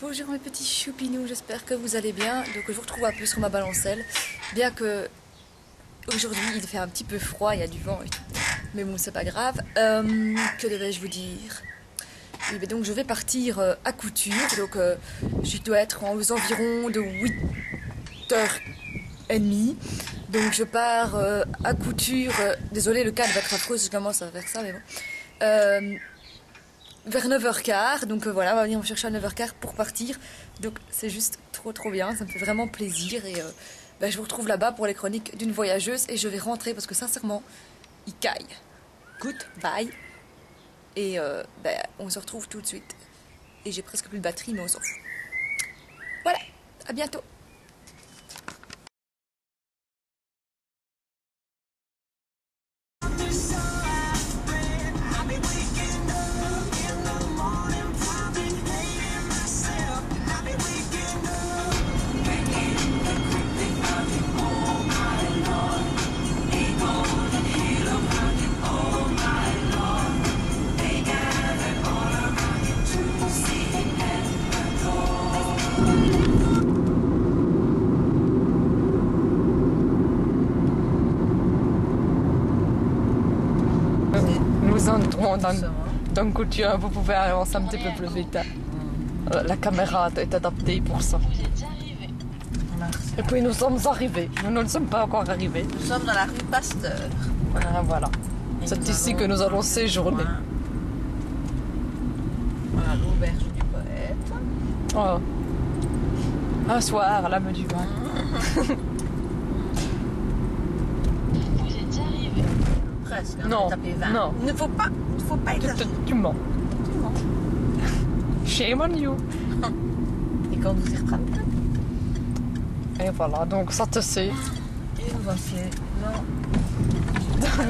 Bonjour mes petits choupinous, j'espère que vous allez bien. Donc je vous retrouve un peu sur ma balancelle, bien que aujourd'hui il fait un petit peu froid, il y a du vent et tout. Mais bon, c'est pas grave. Que devais-je vous dire? Oui, mais donc je vais partir à couture, donc je dois être aux environs de 8h30. Donc je pars à couture, désolé le cadre va être affreux si je commence à faire ça, mais bon. Vers 9h15, donc voilà, on va venir me chercher à 9h15 pour partir. Donc c'est juste trop bien, ça me fait vraiment plaisir et je vous retrouve là-bas pour les chroniques d'une voyageuse et je vais rentrer parce que sincèrement, il caille. Goodbye. Et on se retrouve tout de suite. Et j'ai presque plus de batterie mais on s'en fout. Voilà, à bientôt. Nous entrons dans couture, vous pouvez avancer un petit peu plus vite. La caméra est adaptée pour ça. Et puis nous sommes arrivés. Nous ne sommes pas encore arrivés. Nous sommes dans la rue Pasteur. Voilà. C'est ici que nous allons séjourner. Voilà l'auberge du poète. Oh. Un soir, à l'âme du vin. Vous êtes déjà arrivé? Presque. Hein, Non. Tapé 20. Non. Il ne faut pas exagérer. Tu mens. Shame on you. Et quand vous y rattrapez? Et voilà, donc ça te sait. Et nous voici. Non.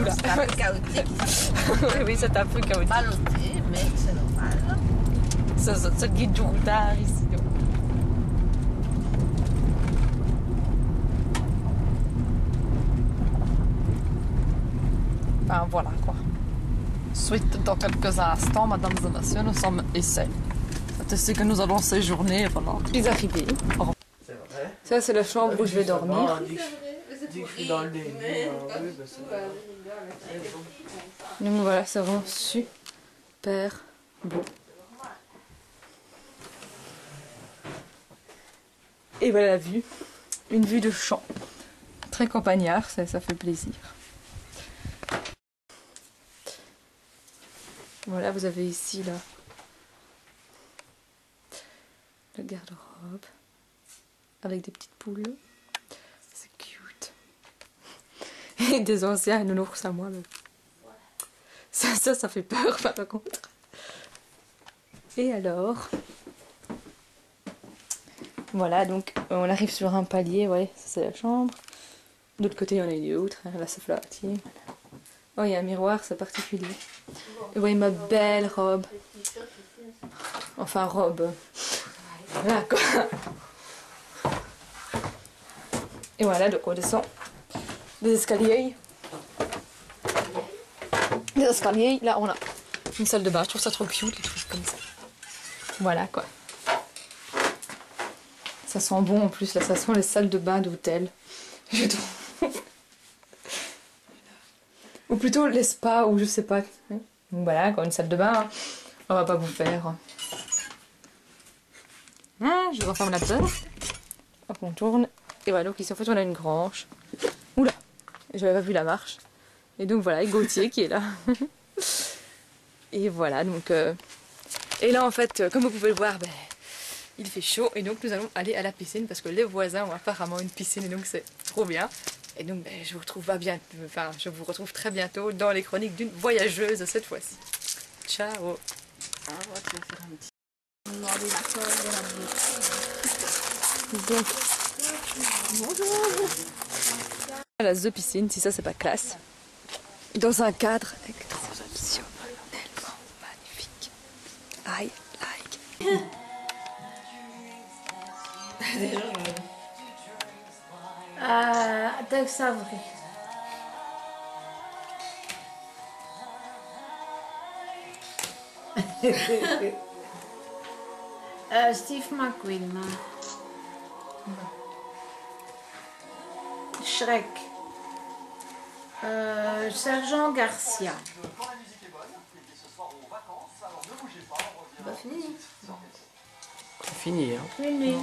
Oula. C'est un peu chaotique. Oui, c'est un peu chaotique. Ballotté, mais c'est normal. C'est le guide du routard ici. Donc. Ben voilà quoi. Ensuite, dans quelques instants, mesdames et messieurs, nous sommes ici. C'est ici que nous allons séjourner. Voilà. Les arrivés. Oh. C'est vrai. Ça, c'est la chambre où je vais dormir. Donc voilà, c'est vraiment super beau. Et voilà la vue. Une vue de champ. Très campagnard, ça fait plaisir. Voilà, vous avez ici là le garde-robe avec des petites poules. C'est cute. Et des anciens nounours à moi. Mais... Ça fait peur par contre. Et alors, voilà, donc on arrive sur un palier, ouais, ça c'est la chambre. De l'autre côté, il y en a une autre, là c'est flottille. Oh, il y a un miroir, c'est particulier. Et voyez ma belle robe. Enfin, robe. Voilà quoi. Et voilà, donc on descend des escaliers. Là on a une salle de bain, je trouve ça trop cute, les trucs comme ça. Voilà quoi. Ça sent bon en plus, là ça sent les salles de bain d'hôtel. Je trouve. Ou plutôt les spas, ou je sais pas. Donc voilà, quoi, une salle de bain, on va pas vous faire. Ah, je referme la porte. Hop, on tourne. Et voilà, donc ici en fait on a une grange. Oula, j'avais pas vu la marche. Et donc voilà, et Gauthier qui est là. Et voilà, donc... Et là en fait, comme vous pouvez le voir, il fait chaud. Et donc nous allons aller à la piscine parce que les voisins ont apparemment une piscine et donc c'est trop bien. Et donc je vous retrouve je vous retrouve très bientôt dans les chroniques d'une voyageuse cette fois-ci. Ciao. Ah, ouais, tu vas faire un petit... Donc, la The Piscine, si ça c'est pas classe. Dans un cadre exceptionnellement magnifique. I like. Tak savry. Steve McQueen. Shrek. Sergent Garcia. Pas fini. C'est fini, hein. Fini.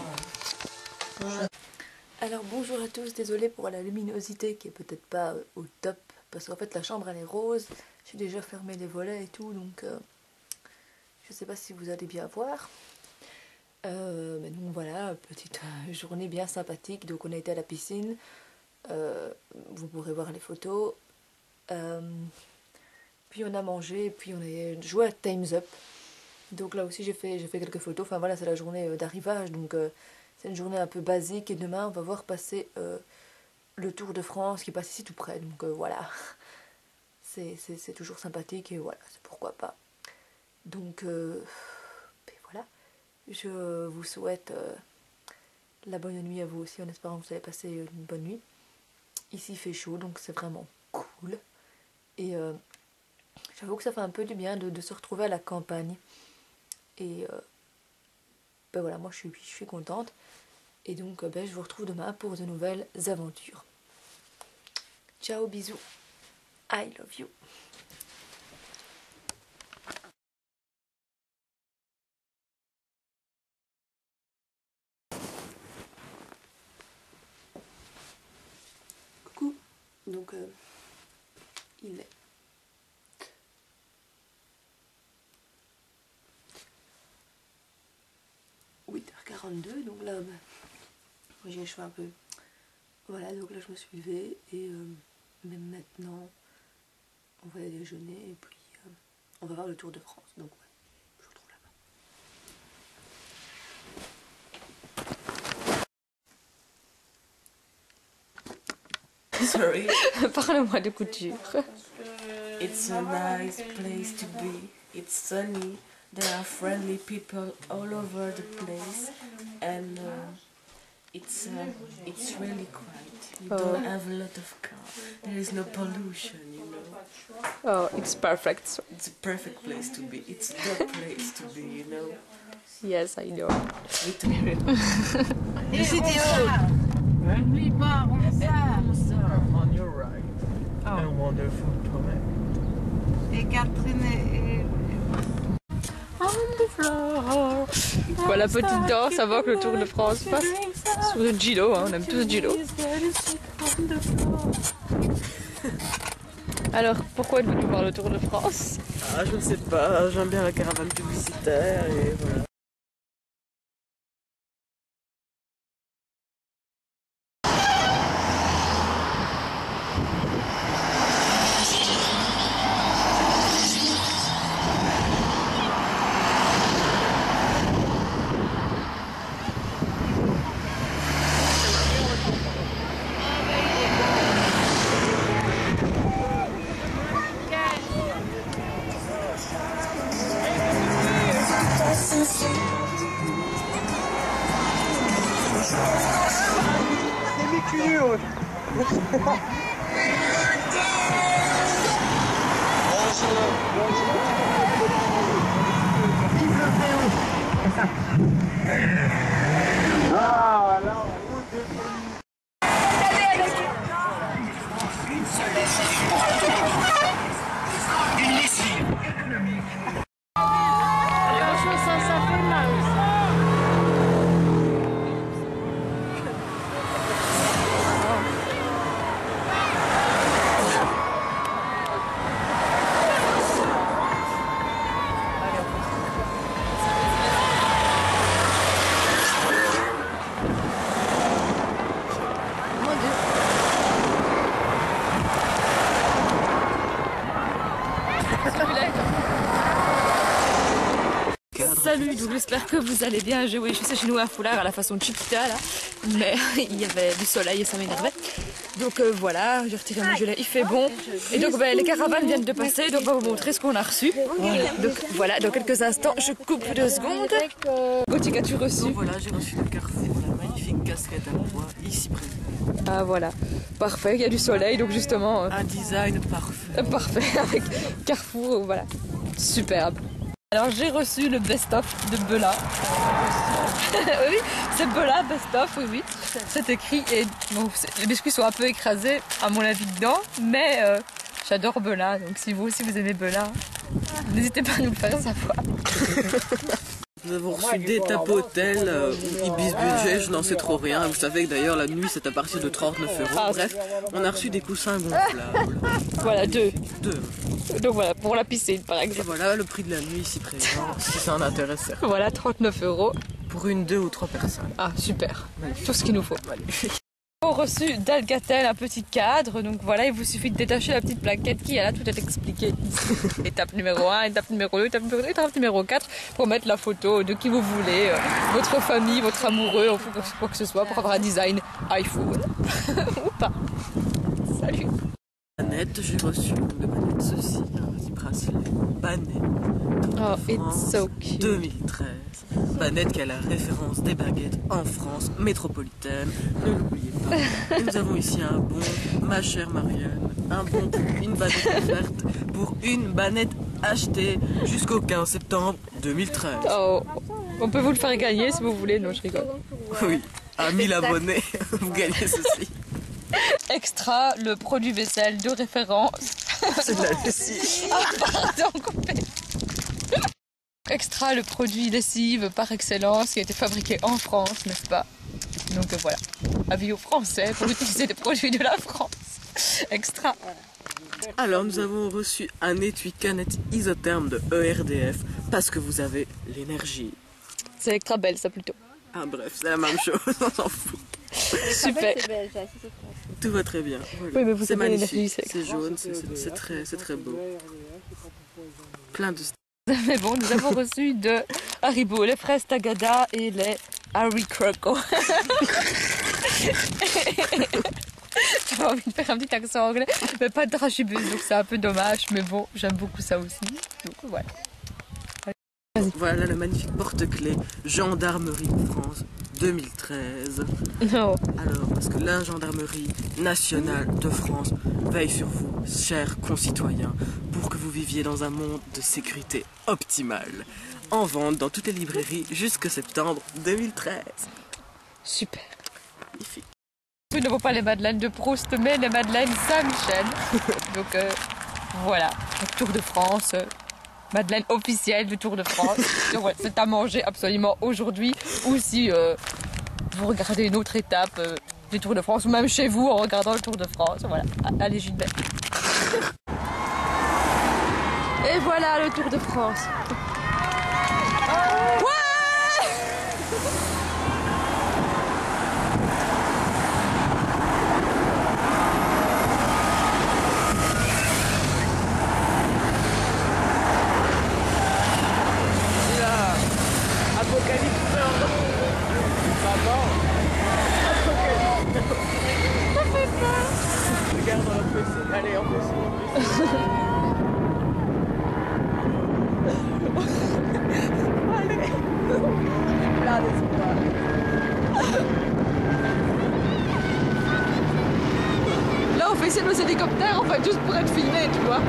Alors bonjour à tous, désolée pour la luminosité qui est peut-être pas au top, parce qu'en fait la chambre elle est rose, j'ai déjà fermé les volets et tout, donc je sais pas si vous allez bien voir. Mais donc voilà, petite journée bien sympathique, donc on a été à la piscine, vous pourrez voir les photos, puis on a mangé, puis on a joué à Time's Up, donc là aussi j'ai fait quelques photos, enfin voilà c'est la journée d'arrivage, donc c'est une journée un peu basique, et demain on va voir passer le Tour de France qui passe ici tout près, donc voilà, c'est toujours sympathique, et voilà, c'est pourquoi pas. Donc voilà, je vous souhaite la bonne nuit à vous aussi, en espérant que vous allez passer une bonne nuit. Ici il fait chaud, donc c'est vraiment cool, et j'avoue que ça fait un peu du bien de se retrouver à la campagne, et ben voilà, moi je suis contente. Et donc ben, je vous retrouve demain pour de nouvelles aventures. Ciao, bisous. I love you. Coucou. Donc il est 8h42, donc là j'ai les cheveux un peu, voilà, donc là je me suis levée, et même maintenant on va aller déjeuner, et puis on va voir le Tour de France, donc ouais, je vous retrouve là-bas. Sorry. Parle-moi de couture. It's a nice place to be. It's sunny. There are friendly people all over the place, and it's really quiet. You don't have a lot of cars. There is no pollution, you know. Oh, it's perfect. It's a perfect place to be. It's the place to be, you know. Yes, I know. With me. N'oublie pas, On your right. A wonderful promenade. et Catherine et... Voilà, petite danse avant que le Tour de France passe. Sur le Gilo, hein, on aime tous Gilo. Alors, pourquoi êtes-vous venu voir le Tour de France? Ah, je ne sais pas. J'aime bien la caravane publicitaire et voilà. Salut, donc j'espère que vous allez bien. Oui, je suis chez nous un foulard à la façon de Chiquita là, mais il y avait du soleil et ça m'énervait. Donc voilà, j'ai retiré mon gilet, il fait bon. Et donc les caravanes viennent de passer, donc on va vous montrer ce qu'on a reçu. Donc voilà, dans quelques instants, je coupe 2 secondes. Gauthier, qu'as-tu reçu? Donc voilà, j'ai reçu de Carrefour la magnifique casquette à pois, ici près. Ah voilà, parfait, il y a du soleil, donc justement... Un design parfait. Parfait, avec Carrefour, voilà, superbe. Alors j'ai reçu le best-of de Bella. Oui, c'est Bella best-of, oui. C'est écrit et bon, les biscuits sont un peu écrasés à mon avis dedans, mais j'adore Bella, donc si vous aussi vous aimez Bella, n'hésitez pas à nous le faire savoir. Nous avons reçu des tapeaux hôtels, Ibis budget, je n'en sais trop rien. Vous savez que d'ailleurs la nuit c'est à partir de 39 €. Ah, bref, on a reçu des coussins gonflables. Voilà, deux. Deux. Donc voilà, pour la piscine par Et exemple. voilà le prix de la nuit ici présent, si ça en intéresse certains. Voilà, 39 €. Pour une, 2 ou 3 personnes. Ah, super. Tout ce qu'il nous faut. Nous avons reçu d'Alcatel un petit cadre, donc voilà, il vous suffit de détacher la petite plaquette qui est là, tout est expliqué. Étape numéro 1, étape numéro 2, étape numéro 4, pour mettre la photo de qui vous voulez, votre famille, votre amoureux, ou quoi que ce soit, pour avoir un design iPhone. Ou pas. Salut. Manette, j'ai reçu de manette ceci, un petit bracelet Banette. Oh, France, it's so cute. 2013. Banette qui a la référence des baguettes en France métropolitaine, ne l'oubliez pas. Et nous avons ici un bon, ma chère Marianne, un bon pour une banette offerte pour une banette achetée jusqu'au 15 septembre 2013. Oh, on peut vous le faire gagner si vous voulez, non je rigole. Oui, à 1000 abonnés, vous gagnez ceci. Extra, le produit vaisselle de référence. C'est de la lessive. Ah pardon, coupé. Extra, le produit lessive par excellence qui a été fabriqué en France, n'est-ce pas? Donc voilà, avis aux Français pour utiliser des produits de la France. Extra. Alors nous avons reçu un étui canette isotherme de ERDF parce que vous avez l'énergie. C'est extra belle ça plutôt. Ah bref, c'est la même chose, on s'en fout. Super. Tout va très bien. Voilà. Oui, mais vous C'est savez, l'énergie, magnifique, c'est c'est jaune, c'est très beau. Plein de... Mais bon, nous avons reçu de Haribo les fraises Tagada et les Harry Croco. J'avais envie de faire un petit accent anglais, mais pas de dragibus, donc c'est un peu dommage. Mais bon, j'aime beaucoup ça aussi. Donc voilà. Voilà le magnifique porte-clés Gendarmerie de France 2013. Non. Alors, parce que la Gendarmerie nationale de France veille sur vous, chers concitoyens, pour que vous viviez dans un monde de sécurité optimale. En vente dans toutes les librairies jusqu'à septembre 2013. Super. Magnifique. Ce ne vaut pas les madeleines de Proust, mais les madeleines Saint-Michel. Donc voilà, le Tour de France. Madeleine officielle du Tour de France. Donc voilà, c'est à manger absolument aujourd'hui. Ou si vous regardez une autre étape du Tour de France, ou même chez vous en regardant le Tour de France. Voilà, allez Gilbert. Et voilà le Tour de France. Regarde, on peut essayer. Allez, on peut essayer. Là, on fait essayer nos hélicoptères en fait juste pour être filmé, tu vois.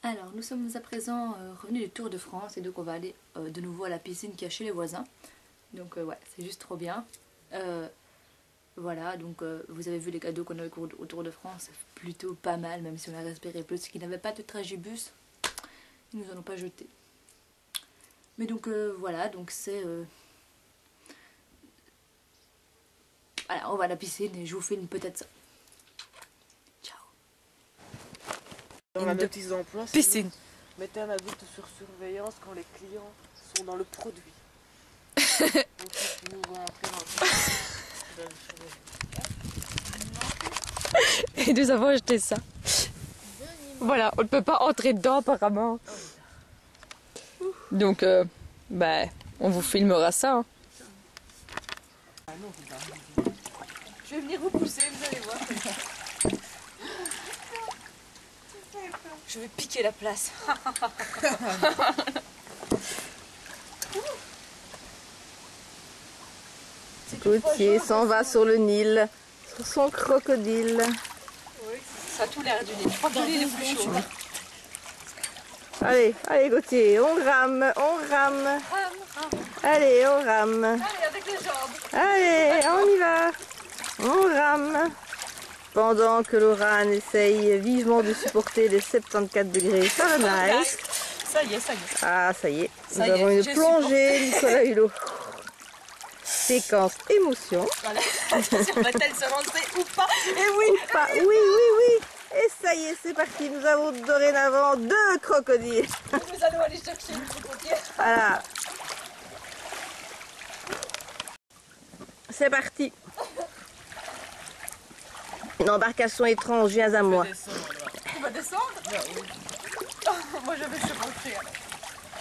Alors, nous sommes à présent revenus du Tour de France et donc on va aller de nouveau à la piscine qui est chez les voisins. Donc ouais, c'est juste trop bien. Voilà, donc vous avez vu les cadeaux qu'on a eu au Tour de France, c'est plutôt pas mal, même si on a respiré plus, qui n'avait pas de tragibus, ils nous en ont pas jeté. Mais donc voilà, donc c'est... Voilà, on va à la piscine et je vous filme peut-être ça. Ciao. Dans la notice d'emploi, Piscine. mettez un adulte sur surveillance quand les clients sont dans le produit. Donc, nous voulons entrer dans le... Et nous avons acheté ça. Voilà, on ne peut pas entrer dedans apparemment. Donc, bah, on vous filmera ça. Hein. Je vais venir vous pousser, vous allez voir. Je vais piquer la place. Gauthier s'en va sur le Nil, sur son crocodile. Oui, Ça a tout l'air du lit. Je crois que le lit est plus chaud. Allez, allez Gauthier, on rame, on rame. Allez, on rame. Allez, avec les jambes. Allez, on y va. On rame. Pendant que Laurane essaye vivement de supporter les 74 degrés Fahrenheit. Ça y est, ça y est. Ah, ça y est. Nous Ça y est, avons une j'ai plongée, Nicolas Hulot. Séquence émotion. Voilà. Attention, va-t-elle se lancer ou pas? Et oui. Ou pas. Oui, oui, oui. Et ça y est, c'est parti. Nous avons dorénavant 2 crocodiles. Nous allons aller chercher une crocodile. Voilà. C'est parti. Une embarcation étrange, viens à moi. On va descendre? Oh, moi je vais se rentrer alors.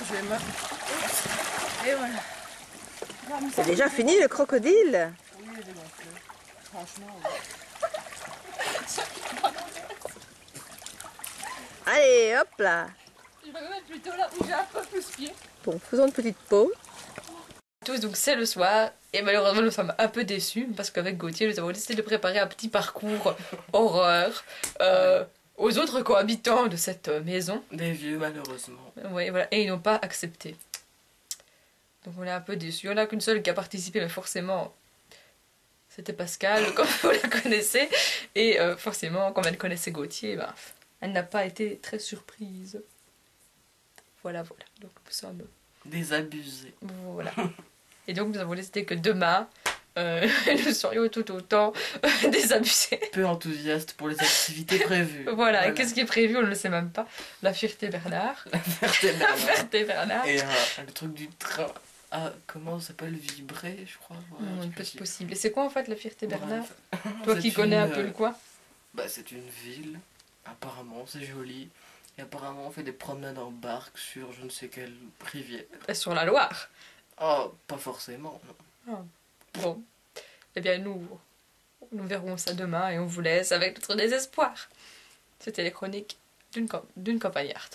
Je vais me... Et voilà. C'est déjà fini le crocodile. Oui, il est gonflé. Franchement. Allez, hop là. Je vais me mettre plutôt là où j'ai un peu plus pied. Bon, faisons une petite pause. Tous, donc c'est le soir et malheureusement nous sommes un peu déçus parce qu'avec Gauthier nous avons décidé de préparer un petit parcours horreur aux autres cohabitants de cette maison. Des vieux, malheureusement. Ouais, voilà, et ils n'ont pas accepté. Donc on est un peu déçus. On n'a qu'une seule qui a participé, mais forcément c'était Pascal, comme vous la connaissez. Et forcément, comme elle connaissait Gauthier, ben, elle n'a pas été très surprise. Voilà, voilà. Donc nous sommes... Désabusés. Voilà. Et donc nous avons décidé que demain, nous serions tout autant désabusés. Peu enthousiastes pour les activités prévues. Voilà, et qu'est-ce qui est prévu, on ne le sait même pas. La Ferté-Bernard. La La Ferté-Bernard. Et le truc du train. Ah, comment ça s'appelle? Vibrer, je crois. Ouais, Peut-être possible. Et c'est quoi en fait la Ferté-Bernard? Bref. Toi C'est qui connais un une, peu le coin. Bah, c'est une ville. Apparemment, c'est joli. Et apparemment, on fait des promenades en barque sur je ne sais quelle rivière. Sur la Loire. Oh, pas forcément. Non. Bon. Eh bien nous verrons ça demain et on vous laisse avec notre désespoir. C'était les chroniques d'une campagnarde.